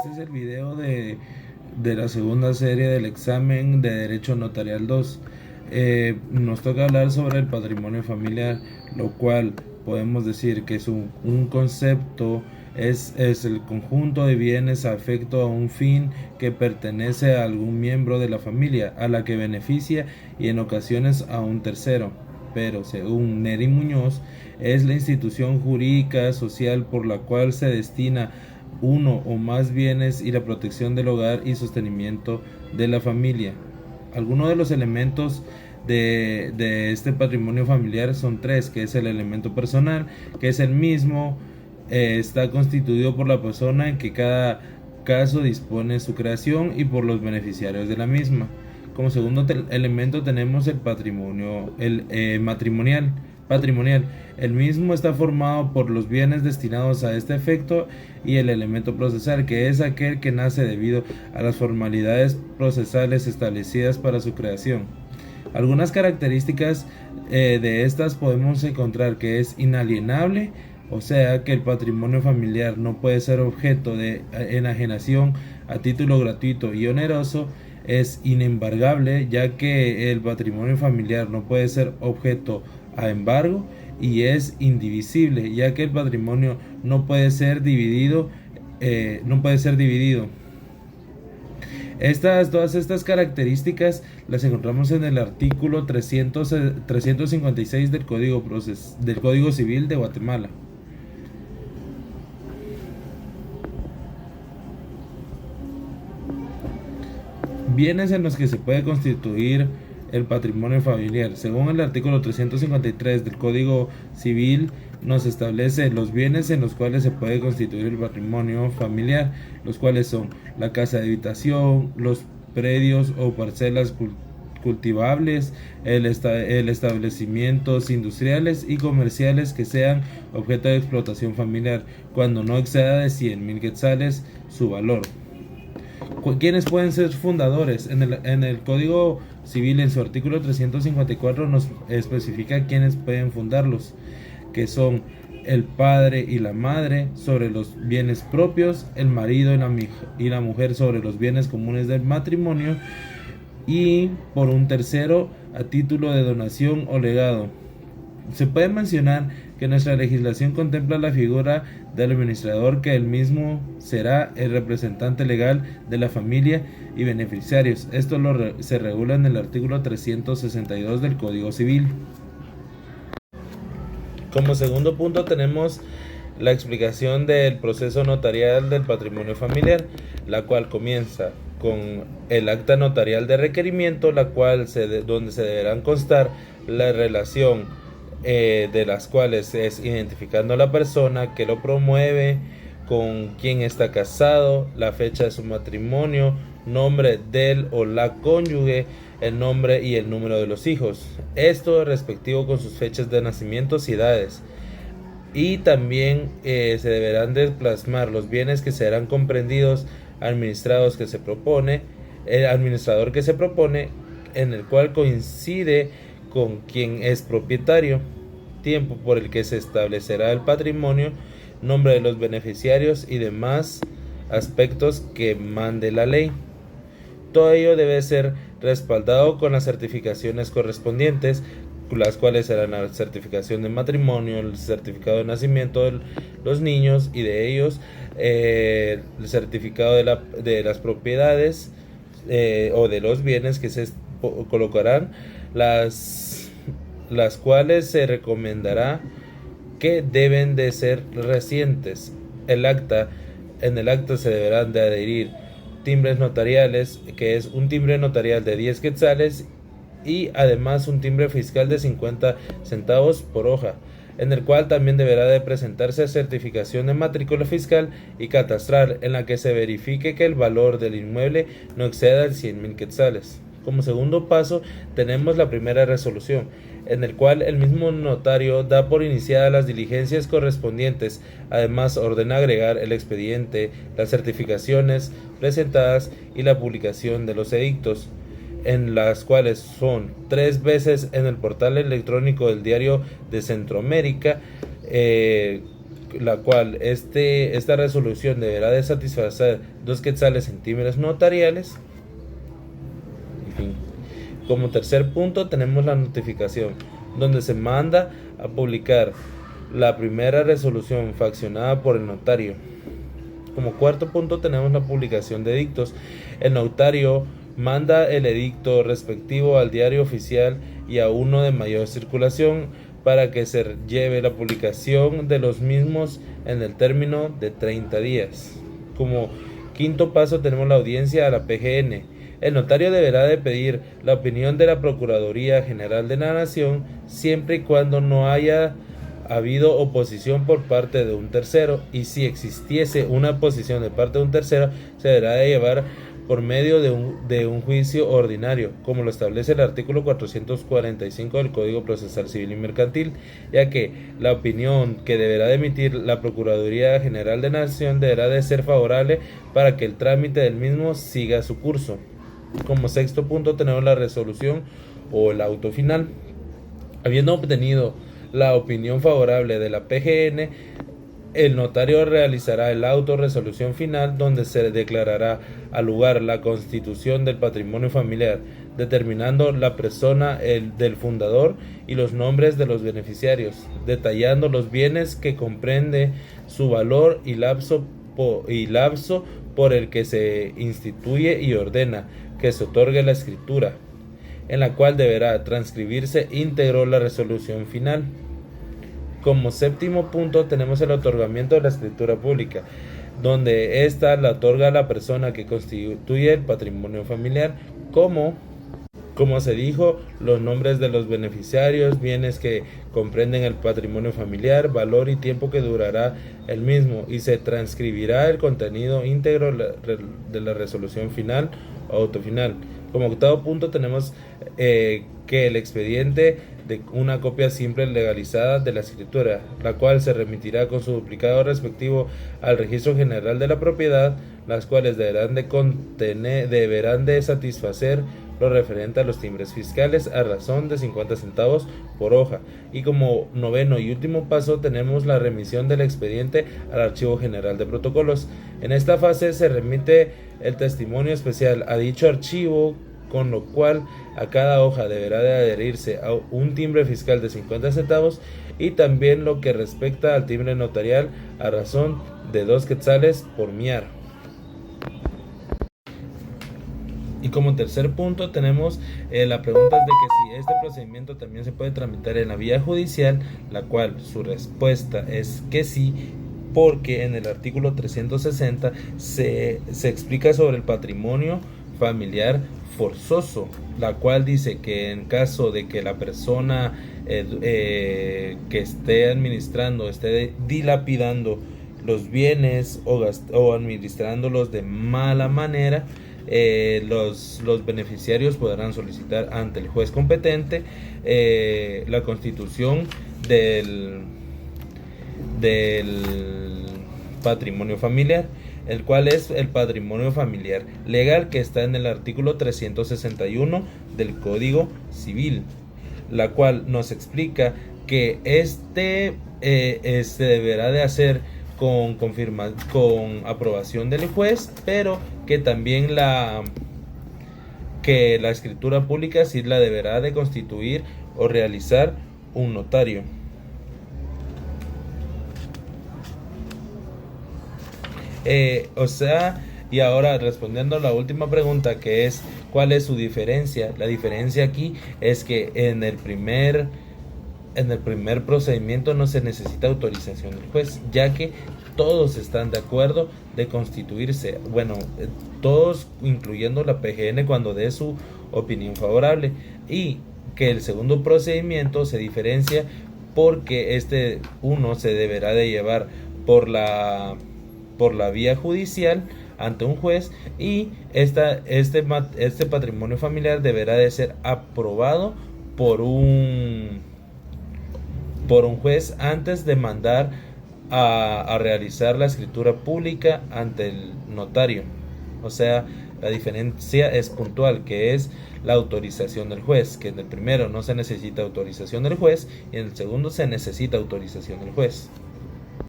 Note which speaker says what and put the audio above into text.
Speaker 1: Este es el video de la segunda serie del examen de Derecho Notarial 2. Nos toca hablar sobre el patrimonio familiar, lo cual podemos decir que es un concepto, es el conjunto de bienes a efecto a un fin que pertenece a algún miembro de la familia, a la que beneficia y en ocasiones a un tercero. Pero según Neri Muñoz, es la institución jurídica social por la cual se destina uno o más bienes y la protección del hogar y sostenimiento de la familia. Algunos de los elementos de este patrimonio familiar son tres, que es el elemento personal, que es el mismo, está constituido por la persona en que cada caso dispone su creación y por los beneficiarios de la misma. Como segundo elemento tenemos el patrimonio, patrimonial. El mismo está formado por los bienes destinados a este efecto y el elemento procesal, que es aquel que nace debido a las formalidades procesales establecidas para su creación. Algunas características de estas podemos encontrar que es inalienable, o sea que el patrimonio familiar no puede ser objeto de enajenación a título gratuito y oneroso. Es inembargable, ya que el patrimonio familiar no puede ser objeto a embargo, y es indivisible, ya que el patrimonio no puede ser dividido. Todas estas características las encontramos en el artículo 356 del Código Civil de Guatemala. Bienes en los que se puede constituir el patrimonio familiar. Según el artículo 353 del Código Civil, nos establece los bienes en los cuales se puede constituir el patrimonio familiar, los cuales son la casa de habitación, los predios o parcelas cultivables, el establecimientos industriales y comerciales que sean objeto de explotación familiar, cuando no exceda de 100,000 quetzales su valor. ¿Quiénes pueden ser fundadores? En el Código Civil, en su artículo 354, nos especifica quiénes pueden fundarlos, que son el padre y la madre sobre los bienes propios, el marido y la mujer sobre los bienes comunes del matrimonio, y por un tercero a título de donación o legado. Se puede mencionar que nuestra legislación contempla la figura del administrador, que el mismo será el representante legal de la familia y beneficiarios. Esto se regula en el artículo 362 del Código Civil. Como segundo punto tenemos la explicación del proceso notarial del patrimonio familiar, la cual comienza con el acta notarial de requerimiento, donde se deberán constar la relación de las cuales es identificando a la persona que lo promueve, con quién está casado, la fecha de su matrimonio, nombre del o la cónyuge, el nombre y el número de los hijos, esto respectivo con sus fechas de nacimiento y edades. Y también se deberán de plasmar los bienes que serán comprendidos, administrador que se propone, en el cual coincide con quien es propietario, tiempo por el que se establecerá el patrimonio, nombre de los beneficiarios y demás aspectos que mande la ley. Todo ello debe ser respaldado con las certificaciones correspondientes, las cuales serán la certificación de matrimonio, el certificado de nacimiento de los niños y de ellos, el certificado de las propiedades o de los bienes que se colocarán, las cuales se recomendará que deben de ser recientes. En el acta se deberán de adherir timbres notariales, que es un timbre notarial de 10 quetzales y además un timbre fiscal de 50 centavos por hoja, en el cual también deberá de presentarse certificación de matrícula fiscal y catastral, en la que se verifique que el valor del inmueble no exceda de 100,000 quetzales. Como segundo paso tenemos la primera resolución, en el cual el mismo notario da por iniciadas las diligencias correspondientes. Además ordena agregar el expediente, las certificaciones presentadas y la publicación de los edictos, en las cuales son 3 veces en el portal electrónico del Diario de Centroamérica, la cual esta resolución deberá de satisfacer 2 quetzales en títulos notariales. En fin. Como tercer punto tenemos la notificación, donde se manda a publicar la primera resolución faccionada por el notario. Como cuarto punto tenemos la publicación de edictos. El notario manda el edicto respectivo al diario oficial y a uno de mayor circulación para que se lleve la publicación de los mismos en el término de 30 días. Como quinto paso tenemos la audiencia a la PGN. El notario deberá de pedir la opinión de la Procuraduría General de la Nación siempre y cuando no haya habido oposición por parte de un tercero, y si existiese una oposición de parte de un tercero, se deberá de llevar por medio de un juicio ordinario, como lo establece el artículo 445 del Código Procesal Civil y Mercantil, ya que la opinión que deberá de emitir la Procuraduría General de la Nación deberá de ser favorable para que el trámite del mismo siga su curso. Como sexto punto tenemos la resolución o el auto final. Habiendo obtenido la opinión favorable de la PGN, el notario realizará el auto resolución final, donde se declarará al lugar la constitución del patrimonio familiar, determinando la persona del fundador y los nombres de los beneficiarios, detallando los bienes que comprende, su valor y lapso por el que se instituye y ordena que se otorgue la escritura, en la cual deberá transcribirse íntegro la resolución final. Como séptimo punto tenemos el otorgamiento de la escritura pública, donde ésta la otorga a la persona que constituye el patrimonio familiar, como se dijo, los nombres de los beneficiarios, bienes que comprenden el patrimonio familiar, valor y tiempo que durará el mismo, y se transcribirá el contenido íntegro de la resolución final o auto final. Como octavo punto tenemos que el expediente de una copia simple legalizada de la escritura, la cual se remitirá con su duplicado respectivo al Registro General de la Propiedad, las cuales deberán de satisfacer lo referente a los timbres fiscales a razón de 50 centavos por hoja. Y como noveno y último paso tenemos la remisión del expediente al Archivo General de Protocolos. En esta fase se remite el testimonio especial a dicho archivo, con lo cual a cada hoja deberá de adherirse a un timbre fiscal de 50 centavos y también lo que respecta al timbre notarial a razón de 2 quetzales por miar. Y como tercer punto tenemos la pregunta de que si este procedimiento también se puede tramitar en la vía judicial, la cual su respuesta es que sí, porque en el artículo 360 se explica sobre el patrimonio familiar forzoso, la cual dice que en caso de que la persona que esté administrando, esté dilapidando los bienes o administrándolos de mala manera, los beneficiarios podrán solicitar ante el juez competente la constitución del patrimonio familiar, el cual es el patrimonio familiar legal que está en el artículo 361 del Código Civil, la cual nos explica que este se deberá de hacer con aprobación del juez, pero que también la escritura pública sí la deberá de constituir o realizar un notario. Y ahora respondiendo a la última pregunta, que es ¿cuál es su diferencia? La diferencia aquí es que en el primer procedimiento no se necesita autorización del juez, ya que todos están de acuerdo de constituirse, todos incluyendo la PGN cuando dé su opinión favorable, y que el segundo procedimiento se diferencia porque uno se deberá de llevar por la vía judicial ante un juez, y este patrimonio familiar deberá de ser aprobado por un juez antes de mandar a realizar la escritura pública ante el notario. O sea, la diferencia es puntual, que es la autorización del juez, que en el primero no se necesita autorización del juez y en el segundo se necesita autorización del juez.